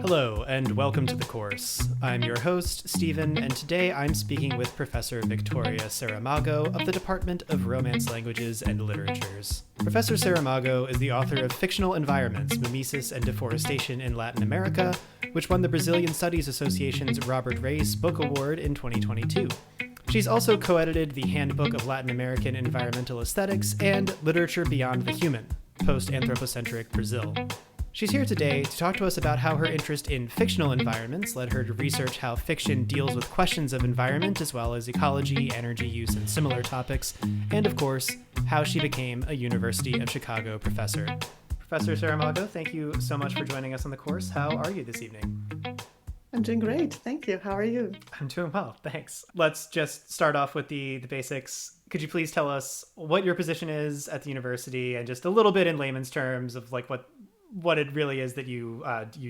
Hello, and welcome to the course. I'm your host, Stephen, and today I'm speaking with Professor Victoria Saramago of the Department of Romance Languages and Literatures. Professor Saramago is the author of Fictional Environments, Mimesis and Deforestation in Latin America, which won the Brazilian Studies Association's Robert Reis Book Award in 2022. She's also co-edited the Handbook of Latin American Environmental Aesthetics and Literature Beyond the Human, Post-Anthropocentric Brazil. She's here today to talk to us about how her interest in fictional environments led her to research how fiction deals with questions of environment as well as ecology, energy use, and similar topics, and of course, how she became a University of Chicago professor. Professor Saramago, thank you so much for joining us on the course. How are you this evening? I'm doing great. Thank you. How are you? I'm doing well, thanks. Let's just start off with the basics. Could you please tell us what your position is at the university and just a little bit in layman's terms of like what it really is that you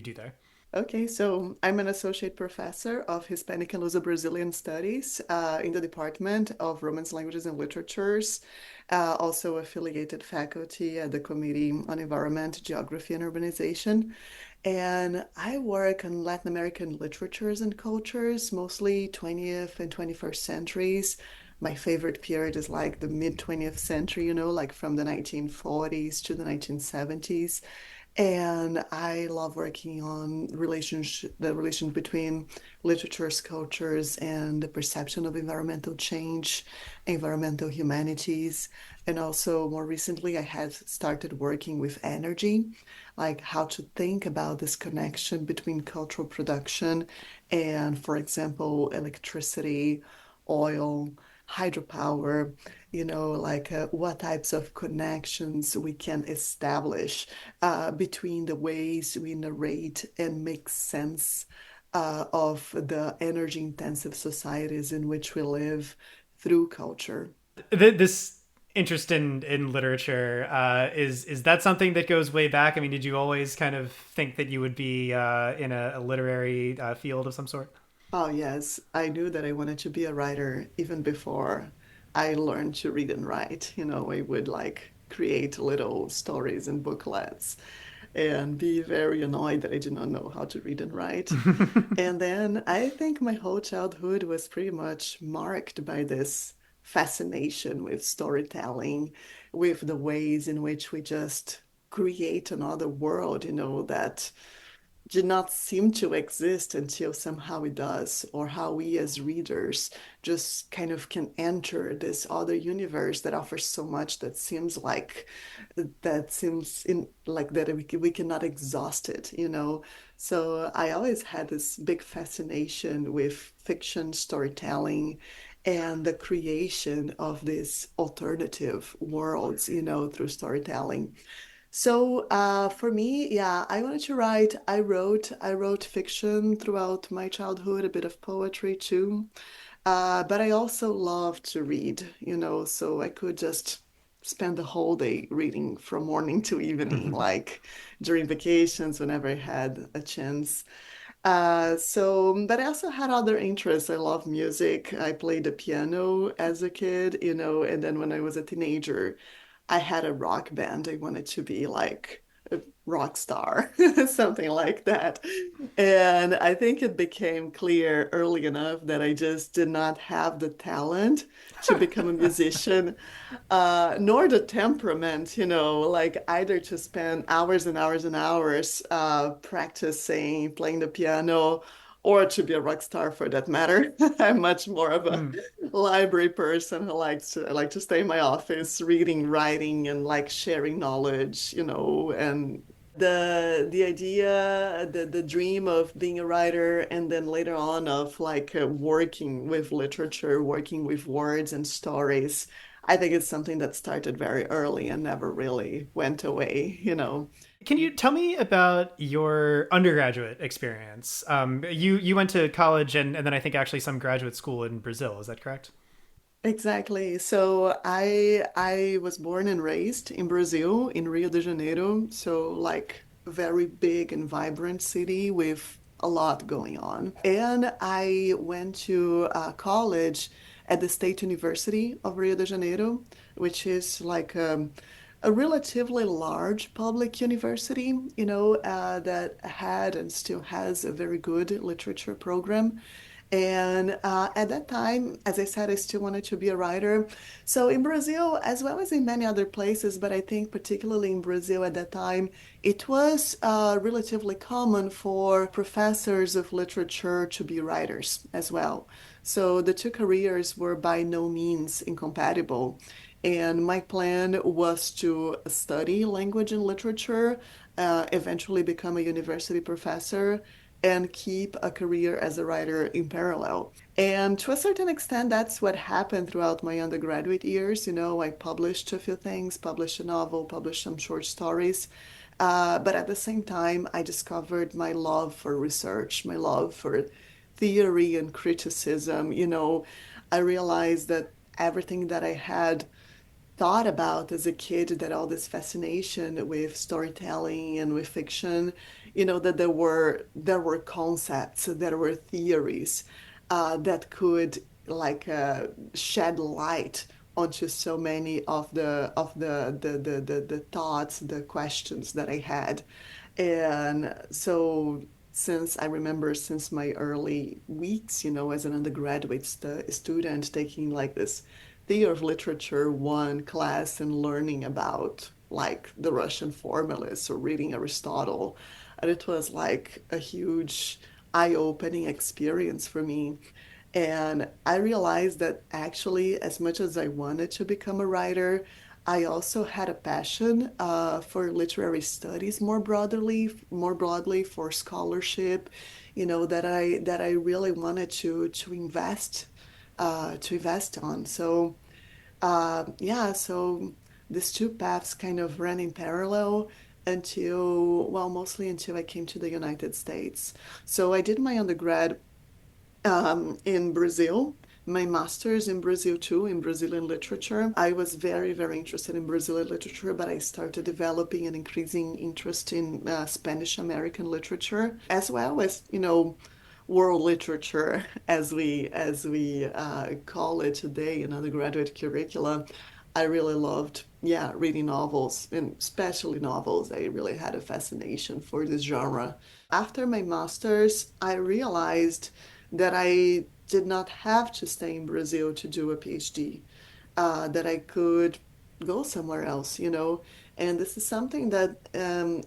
do there? Okay, so I'm an associate professor of Hispanic and Luso-Brazilian studies in the Department of Romance Languages and Literatures, also affiliated faculty at the Committee on Environment, Geography, and Urbanization. And I work on Latin American literatures and cultures, mostly 20th and 21st centuries. My favorite period is like the mid 20th century, like from the 1940s to the 1970s. And I love working on the relation between literatures, cultures, and the perception of environmental change, environmental humanities. And also more recently, I had started working with energy, like how to think about this connection between cultural production and, for example, electricity, oil, hydropower, what types of connections we can establish between the ways we narrate and make sense of the energy intensive societies in which we live through culture. This interest in literature is that something that goes way back? I mean, did you always kind of think that you would be in a literary field of some sort? Oh, yes, I knew that I wanted to be a writer even before I learned to read and write. I would like create little stories and booklets and be very annoyed that I did not know how to read and write. And then I think my whole childhood was pretty much marked by this fascination with storytelling, with the ways in which we just create another world, that did not seem to exist until somehow it does, or how we as readers just kind of can enter this other universe that offers so much that seems in like that we cannot exhaust it. So I always had this big fascination with fiction storytelling and the creation of these alternative worlds, through storytelling. So for me, yeah, I wanted to write. I wrote fiction throughout my childhood, a bit of poetry too. But I also love to read, so I could just spend the whole day reading from morning to evening, like during vacations, whenever I had a chance. But I also had other interests. I love music. I played the piano as a kid, and then when I was a teenager, I had a rock band. I wanted to be like a rock star, something like that. And I think it became clear early enough that I just did not have the talent to become a musician, nor the temperament, like either to spend hours and hours and hours practicing, playing the piano, or to be a rock star for that matter. I'm much more of a Mm. library person who I like to stay in my office reading, writing, and like sharing knowledge, and the idea, the dream of being a writer, and then later on of like working with literature, working with words and stories. I think it's something that started very early and never really went away. Can you tell me about your undergraduate experience? You went to college and then I think actually some graduate school in Brazil. Is that correct? Exactly. So I was born and raised in Brazil, in Rio de Janeiro. So like a very big and vibrant city with a lot going on. And I went to college at the State University of Rio de Janeiro, which is like a relatively large public university, that had and still has a very good literature program. And at that time, as I said, I still wanted to be a writer. So in Brazil, as well as in many other places, but I think particularly in Brazil at that time, it was relatively common for professors of literature to be writers as well. So the two careers were by no means incompatible. And my plan was to study language and literature, eventually become a university professor, and keep a career as a writer in parallel. And to a certain extent, that's what happened throughout my undergraduate years. I published a few things, published a novel, published some short stories. But at the same time, I discovered my love for research, my love for theory and criticism. I realized that everything that I had thought about as a kid, that all this fascination with storytelling and with fiction, that there were concepts, there were theories that could like shed light onto so many of the thoughts, the questions that I had. And so since I remember since my early weeks, as an undergraduate student taking like this theory of literature one class and learning about like the Russian formulas or reading Aristotle. And it was like a huge eye-opening experience for me. And I realized that actually, as much as I wanted to become a writer, I also had a passion for literary studies more broadly for scholarship, that I really wanted to invest on. So yeah, so these two paths kind of ran in parallel until, well, mostly until I came to the United States. So I did my undergrad in Brazil, my master's in Brazil too, in Brazilian literature. I was very, very interested in Brazilian literature, but I started developing an increasing interest in Spanish American literature, as well as, world literature, as we call it today in undergraduate curricula. I really loved, yeah, reading novels, and especially novels. I really had a fascination for this genre. After my master's, I realized that I did not have to stay in Brazil to do a PhD, that I could go somewhere else, And this is something that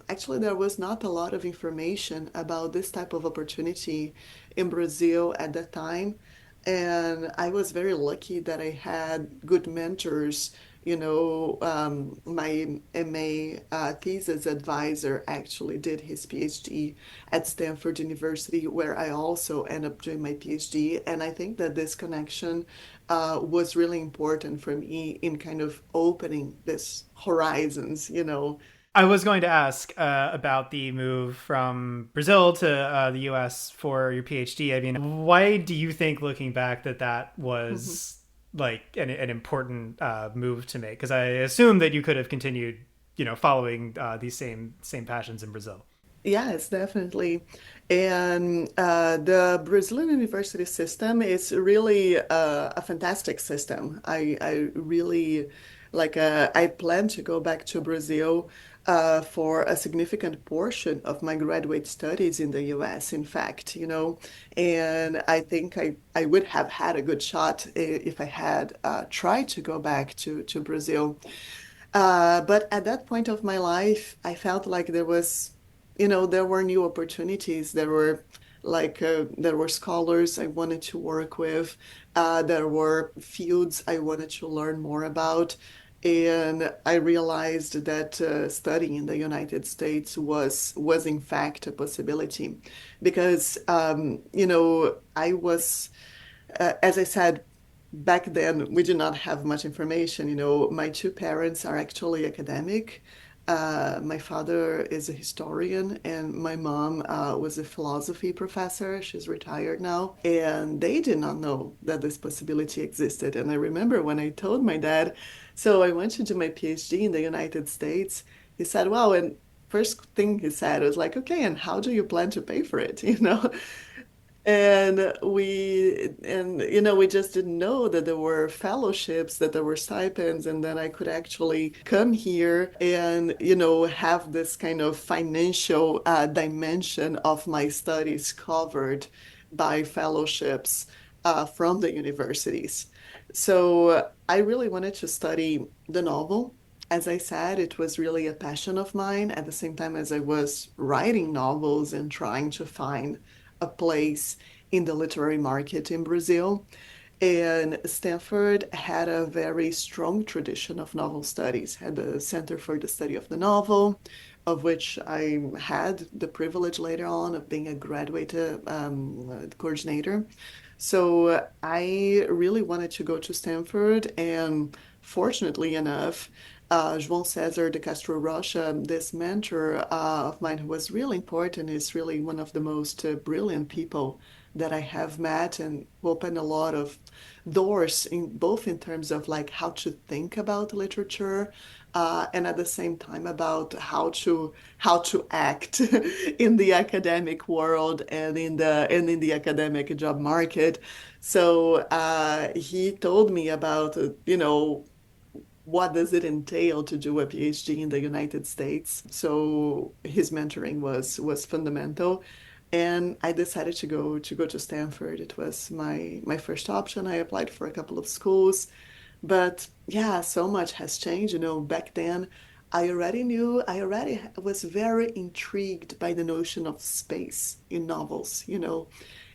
actually there was not a lot of information about this type of opportunity in Brazil at that time. And I was very lucky that I had good mentors. My MA thesis advisor actually did his PhD at Stanford University, where I also ended up doing my PhD. And I think that this connection was really important for me in kind of opening this horizons. I was going to ask about the move from Brazil to the US for your PhD. I mean, why do you think, looking back, that was like an important move to make? Because I assume that you could have continued, following these same passions in Brazil. Yes, definitely. And the Brazilian university system is really a fantastic system. I really I plan to go back to Brazil for a significant portion of my graduate studies in the US, in fact, and I think I would have had a good shot if I had tried to go back to Brazil. But at that point of my life, I felt like there were new opportunities. There were scholars I wanted to work with. There were fields I wanted to learn more about. And I realized that studying in the United States was in fact a possibility because, as I said, back then we did not have much information. My two parents are actually academic. My father is a historian, and my mom was a philosophy professor. She's retired now, and they did not know that this possibility existed. And I remember when I told my dad, so I went to do my PhD in the United States. He said, "Well," and first thing he said was like, "Okay, and how do you plan to pay for it?" We just didn't know that there were fellowships, that there were stipends, and then I could actually come here and, have this kind of financial dimension of my studies covered by fellowships from the universities. So I really wanted to study the novel. As I said, it was really a passion of mine at the same time as I was writing novels and trying to find a place in the literary market in Brazil. And Stanford had a very strong tradition of novel studies, had the Center for the Study of the Novel, of which I had the privilege later on of being a graduate coordinator. So I really wanted to go to Stanford, and fortunately enough, João César de Castro Rocha, this mentor of mine who was really important, is really one of the most brilliant people that I have met and opened a lot of doors in both in terms of like how to think about literature and at the same time about how to act in the academic world and in the academic job market. So he told me about what does it entail to do a PhD in the United States. So his mentoring was fundamental. And I decided to go to Stanford. It was my first option. I applied for a couple of schools, but yeah, so much has changed. Back then, I already was very intrigued by the notion of space in novels,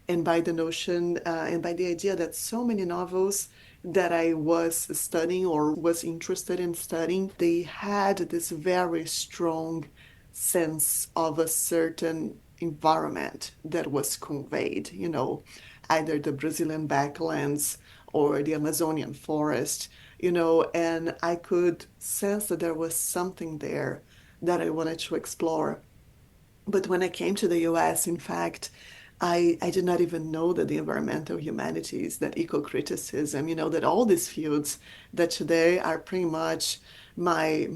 and by the notion and by the idea that so many novels that I was studying or was interested in studying, they had this very strong sense of a certain environment that was conveyed, either the Brazilian backlands or the Amazonian forest, and I could sense that there was something there that I wanted to explore. But when I came to the US, in fact, I did not even know that the environmental humanities, that eco-criticism, that all these fields that today are pretty much my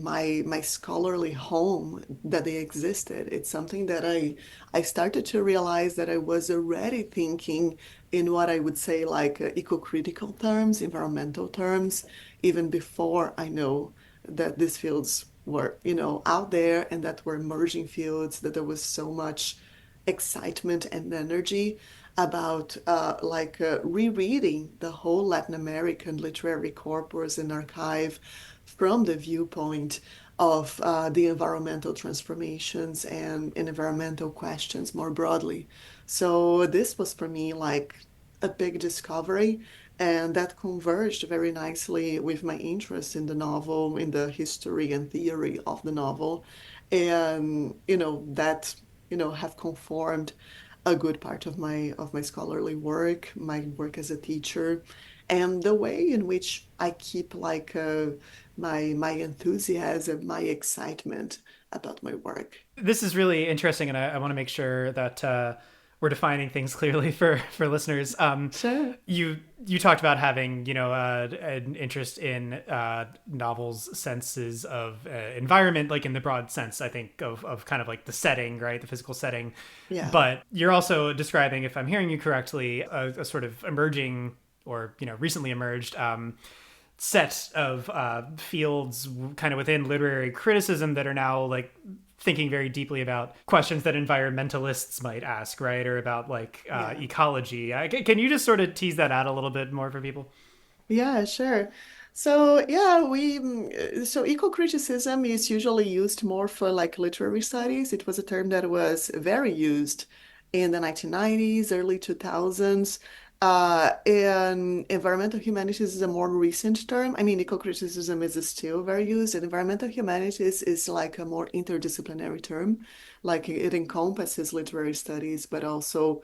scholarly home, that they existed. It's something that I started to realize that I was already thinking in what I would say like eco-critical terms, environmental terms, even before I know that these fields were, out there and that were emerging fields, that there was so much excitement and energy about rereading the whole Latin American literary corpus and archive from the viewpoint of the environmental transformations and environmental questions more broadly. So this was for me like a big discovery, and that converged very nicely with my interest in the novel, in the history and theory of the novel. And, that, have conformed a good part of my scholarly work, my work as a teacher, and the way in which I keep like my enthusiasm, my excitement about my work. This is really interesting, and I want to make sure that we're defining things clearly for listeners. Sure. You talked about having an interest in novels' senses of environment, like in the broad sense, I think of kind of like the setting, right, the physical setting. Yeah. But you're also describing, if I'm hearing you correctly, a sort of emerging or recently emerged set of fields kind of within literary criticism that are now like thinking very deeply about questions that environmentalists might ask, right? Or about like Yeah. ecology. Can you just sort of tease that out a little bit more for people? Yeah, sure. So yeah, so eco-criticism is usually used more for like literary studies. It was a term that was very used in the 1990s, early 2000s. And environmental humanities is a more recent term. I mean, eco-criticism is still very used, and environmental humanities is like a more interdisciplinary term. Like it encompasses literary studies, but also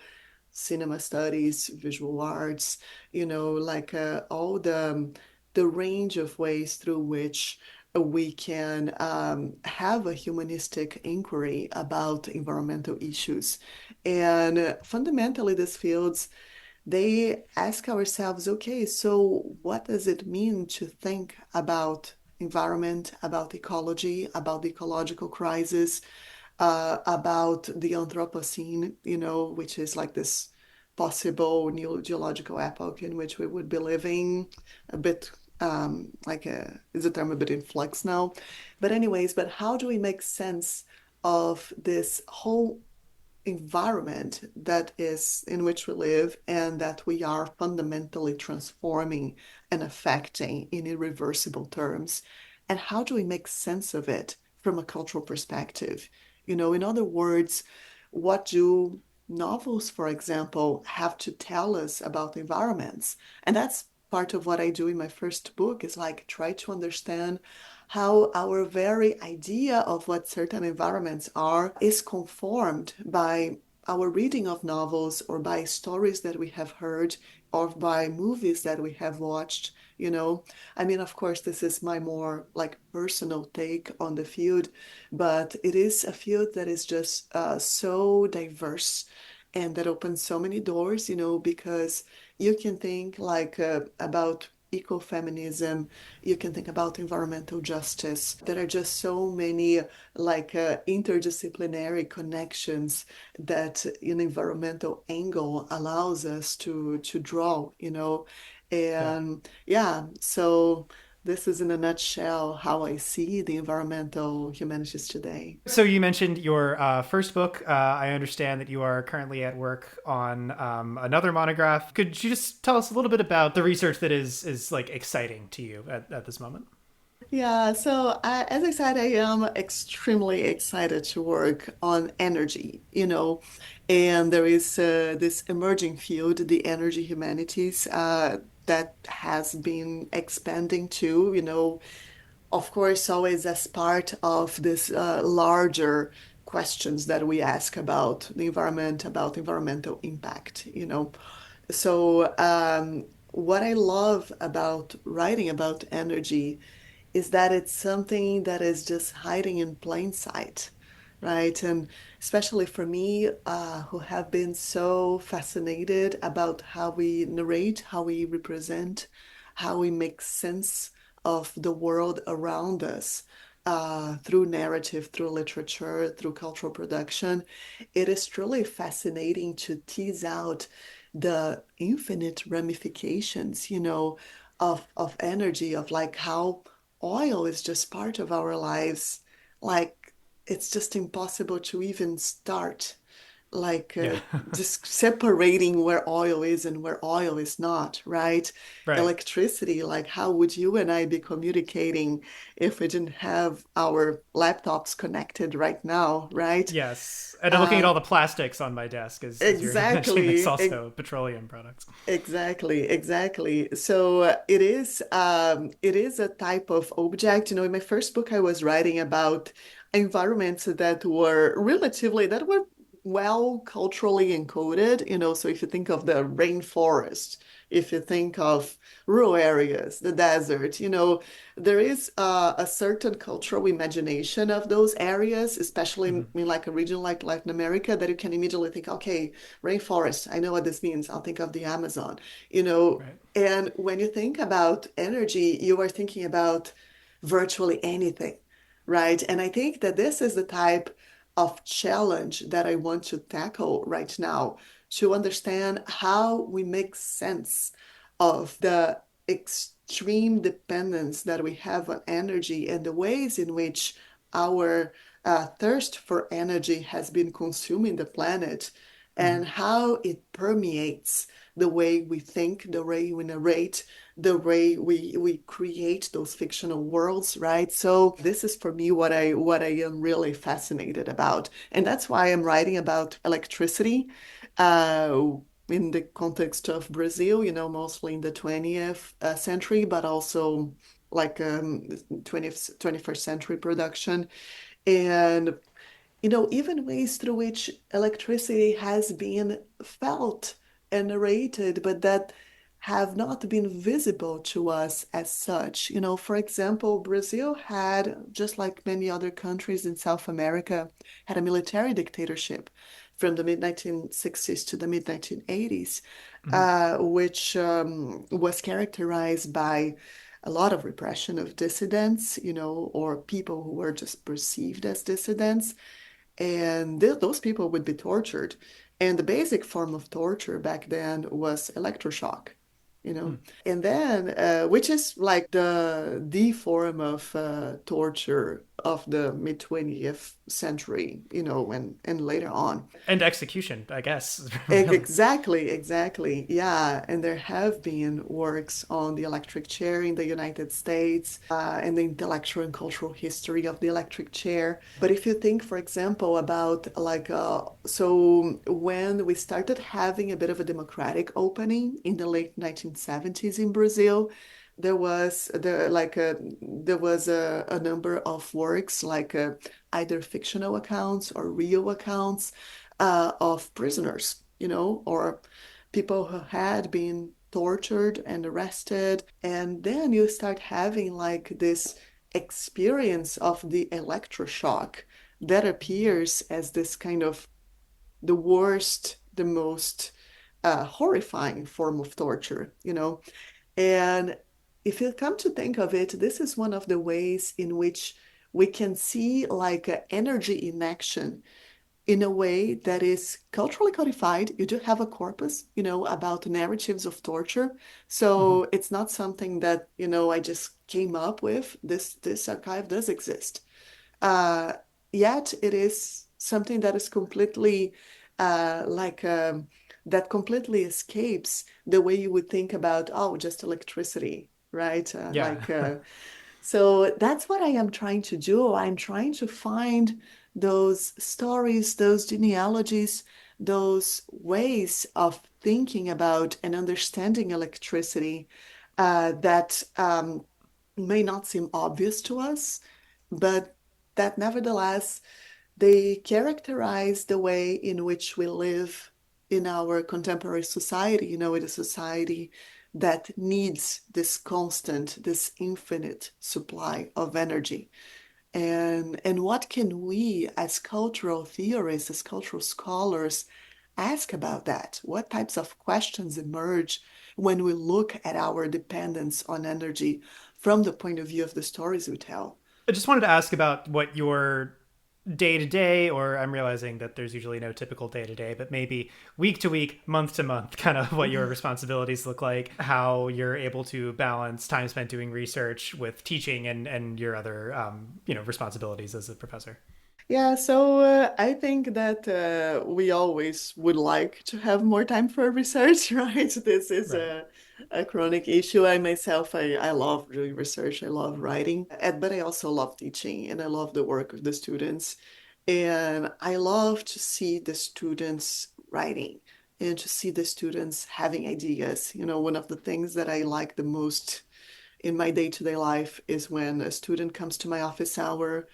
cinema studies, visual arts, like all the range of ways through which we can have a humanistic inquiry about environmental issues. And fundamentally, these fields, they ask ourselves, okay, so what does it mean to think about environment, about ecology, about the ecological crisis, about the Anthropocene, which is like this possible new geological epoch in which we would be living, a bit is a term a bit in flux now. But anyways, but how do we make sense of this whole environment that is in which we live and that we are fundamentally transforming and affecting in irreversible terms? And how do we make sense of it from a cultural perspective? In other words, what do novels, for example, have to tell us about environments? And that's part of what I do in my first book is like try to understand how our very idea of what certain environments are is conformed by our reading of novels or by stories that we have heard or by movies that we have watched, you know. I mean, of course, this is my more like personal take on the field, but it is a field that is just so diverse and that opens so many doors, because you can think like about ecofeminism, you can think about environmental justice. There are just so many like interdisciplinary connections that an environmental angle allows us to draw, Yeah. and yeah, so this is in a nutshell how I see the environmental humanities today. So you mentioned your first book. I understand that you are currently at work on another monograph. Could you just tell us a little bit about the research that is like exciting to you at this moment? Yeah, so as I said, I am extremely excited to work on energy, and there is this emerging field, the energy humanities, that has been expanding too, of course, always as part of this larger questions that we ask about the environment, about environmental impact, So, what I love about writing about energy is that it's something that is just hiding in plain sight, right? And especially for me, who have been so fascinated about how we narrate, how we represent, how we make sense of the world around us. Through narrative, through literature, through cultural production, it is truly fascinating to tease out the infinite ramifications, of energy, of like how oil is just part of our lives. Like it's just impossible to even start, like Yeah. just separating where oil is and where oil is not, right? Right. Electricity, like how would you and I be communicating if we didn't have our laptops connected right now, right? Yes. And I'm looking at Uh, all the plastics on my desk as you're mentioning this exactly. also petroleum products. Exactly, exactly. So it is a type of object. In my first book, I was writing about environments that were well culturally encoded. So if you think of the rainforest, if you think of rural areas, the desert, there is a certain cultural imagination of those areas, especially Mm-hmm. in like a region like Latin America, that you can immediately think, okay, rainforest, I know what this means. I'll think of the Amazon, Right. and when you think about energy, you are thinking about virtually anything, right? And I think that this is the type of challenge that I want to tackle right now to understand how we make sense of the extreme dependence that we have on energy and the ways in which our thirst for energy has been consuming the planet Mm-hmm. and how it permeates the way we think, the way we narrate, the way we create those fictional worlds, right? So this is for me what I am really fascinated about. And that's why I'm writing about electricity uh, in the context of Brazil, mostly in the 20th century, but also like 20th, 21st century production. And even ways through which electricity has been felt and narrated, but that have not been visible to us as such. For example, Brazil had, just like many other countries in South America, had a military dictatorship from the mid 1960s to the mid 1980s, Mm-hmm. which was characterized by a lot of repression of dissidents, or people who were just perceived as dissidents and those people would be tortured. And the basic form of torture back then was electroshock, you know. Hmm. And then, which is like the form of torture of the mid 20th century, you know, and later on. And execution, I guess, really. Exactly, exactly. Yeah, and there have been works on the electric chair in the United States and the intellectual and cultural history of the electric chair. But if you think, for example, about like, so when we started having a bit of a democratic opening in the late 1970s in Brazil, there was a number of works like either fictional accounts or real accounts of prisoners, you know, or people who had been tortured and arrested. And then you start having like this experience of the electroshock that appears as this kind of the worst, the most horrifying form of torture, you know. And if you come to think of it, this is one of the ways in which we can see like energy in action in a way that is culturally codified. You do have a corpus, you know, about narratives of torture. Hmm. So it's not something that, you know, I just came up with. This archive does exist. Uh, Yet it is something that is completely like that completely escapes the way you would think about, oh, just electricity, right? Yeah. So that's what I am trying to do. I'm trying to find those stories, those genealogies, those ways of thinking about and understanding electricity that may not seem obvious to us, but that nevertheless they characterize the way in which we live in our contemporary society, you know, in a society that needs this constant, this infinite supply of energy. And what can we as cultural theorists, as cultural scholars, ask about that? What types of questions emerge when we look at our dependence on energy from the point of view of the stories we tell? I just wanted to ask about what your day to day, or I'm realizing that there's usually no typical day to day, but maybe week to week, month to month, kind of what your responsibilities look like, how you're able to balance time spent doing research with teaching and your other, responsibilities as a professor. Yeah, so I think that we always would like to have more time for research, right? This is Right. a chronic issue. I myself, I love doing research, I love writing, but I also love teaching and I love the work of the students. And I love to see the students writing and to see the students having ideas. You know, one of the things that I like the most in my day-to-day life is when a student comes to my office hour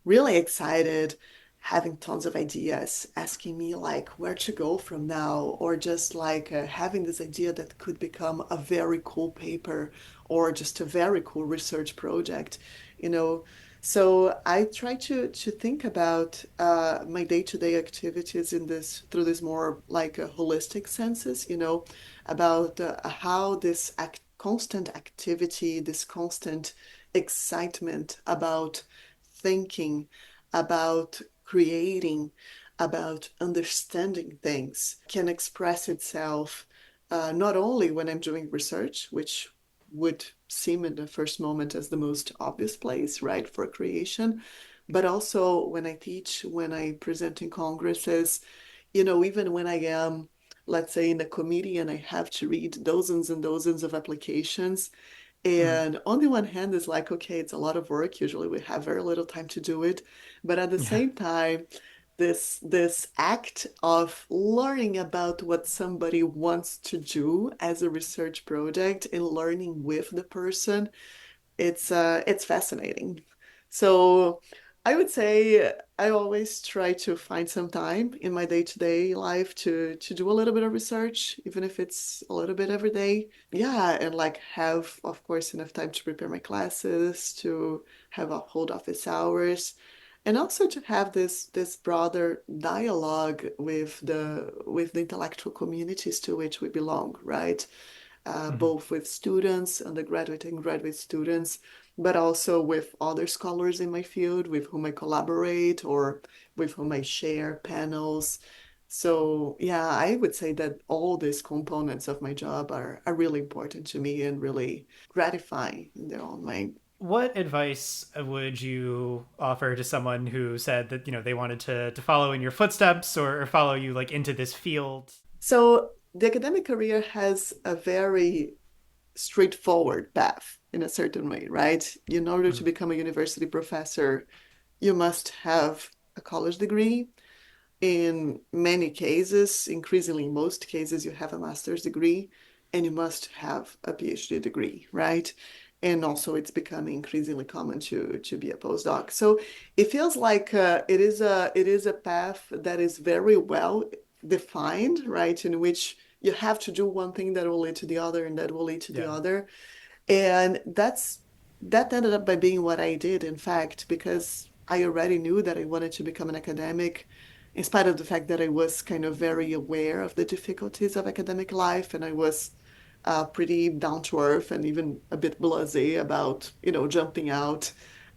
really excited, having tons of ideas, asking me like where to go from now, or just like having this idea that could become a very cool paper or just a very cool research project, you know. So I try to think about my day-to-day activities in this through this more like a holistic senses, you know, about how this constant activity, this constant excitement about thinking, about creating, about understanding things can express itself not only when I'm doing research, which would seem in the first moment as the most obvious place, right, for creation, but also when I teach, when I present in congresses, you know, even when I am, let's say, in a committee and I have to read dozens and dozens of applications, Mm-hmm. and on the one hand, it's like, okay, it's a lot of work. Usually we have very little time to do it. But at the Yeah. same time, this act of learning about what somebody wants to do as a research project and learning with the person, it's fascinating. So I would say I always try to find some time in my day-to-day life to do a little bit of research, even if it's a little bit every day. Yeah, and like have, of course, enough time to prepare my classes, to have a hold office hours, and also to have this broader dialogue with the intellectual communities to which we belong, right? Mm-hmm. Both with students, undergraduate and graduate students, but also with other scholars in my field with whom I collaborate or with whom I share panels. So yeah, I would say that all these components of my job are really important to me and really gratifying in their own way. What advice would you offer to someone who said that, they wanted to follow in your footsteps or follow you like into this field? So the academic career has a very straightforward path in a certain way, right? In order to Mm, become a university professor, you must have a college degree. In many cases, increasingly most cases, you have a master's degree and you must have a PhD degree, right? And also it's becoming increasingly common to be a postdoc. So it feels like it is a path that is very well defined, right? In which you have to do one thing that will lead to the other and that will lead to the yeah. other. And that ended up by being what I did, in fact, because I already knew that I wanted to become an academic, in spite of the fact that I was kind of very aware of the difficulties of academic life, and I was pretty down to earth and even a bit blasé about, jumping out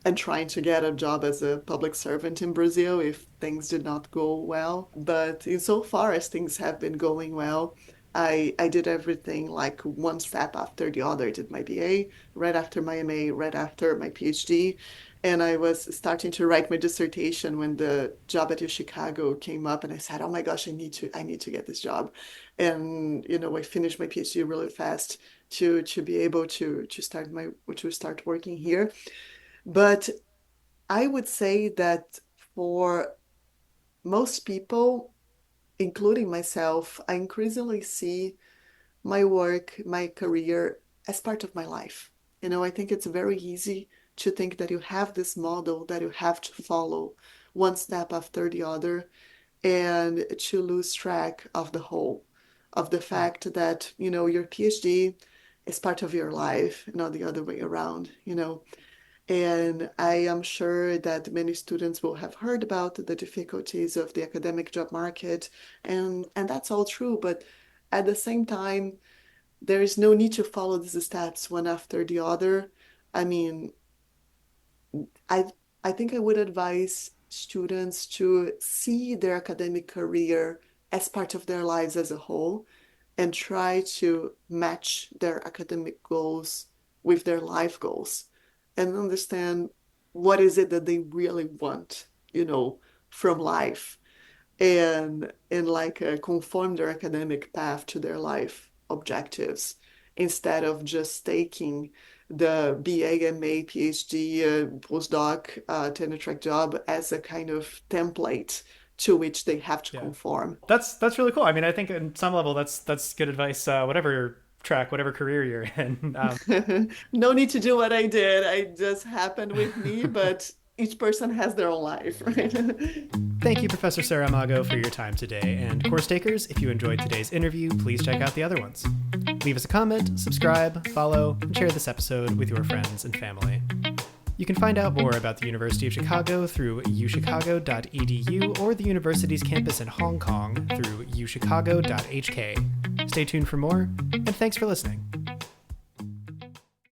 and trying to get a job as a public servant in Brazil if things did not go well. But insofar as things have been going well, I did everything like one step after the other. I did my BA, right after my MA, right after my PhD. And I was starting to write my dissertation when the job at UChicago came up, and I said, "Oh my gosh, I need to get this job." And I finished my PhD really fast to be able to start working here. But I would say that for most people, including myself, I increasingly see my work, my career as part of my life. I think it's very easy to think that you have this model that you have to follow one step after the other and to lose track of the whole, of the Mm, fact that, your PhD is part of your life, not the other way around. And I am sure that many students will have heard about the difficulties of the academic job market, and that's all true. But at the same time, there is no need to follow these steps one after the other. I mean, I I think I would advise students to see their academic career as part of their lives as a whole and try to match their academic goals with their life goals and understand what is it that they really want, from life and like conform their academic path to their life objectives instead of just taking the BA, MA, PhD, postdoc, tenure track job as a kind of template to which they have to yeah. conform. That's really cool. I mean, I think in some level that's good advice. Whatever track, whatever career you're in. No need to do what I did. It just happened with me, but each person has their own life, right? Thank you, Professor Saramago, for your time today. And course takers, if you enjoyed today's interview, please check out the other ones. Leave us a comment, subscribe, follow, and share this episode with your friends and family. You can find out more about the University of Chicago through uchicago.edu or the university's campus in Hong Kong through uchicago.hk. Stay tuned for more, and thanks for listening.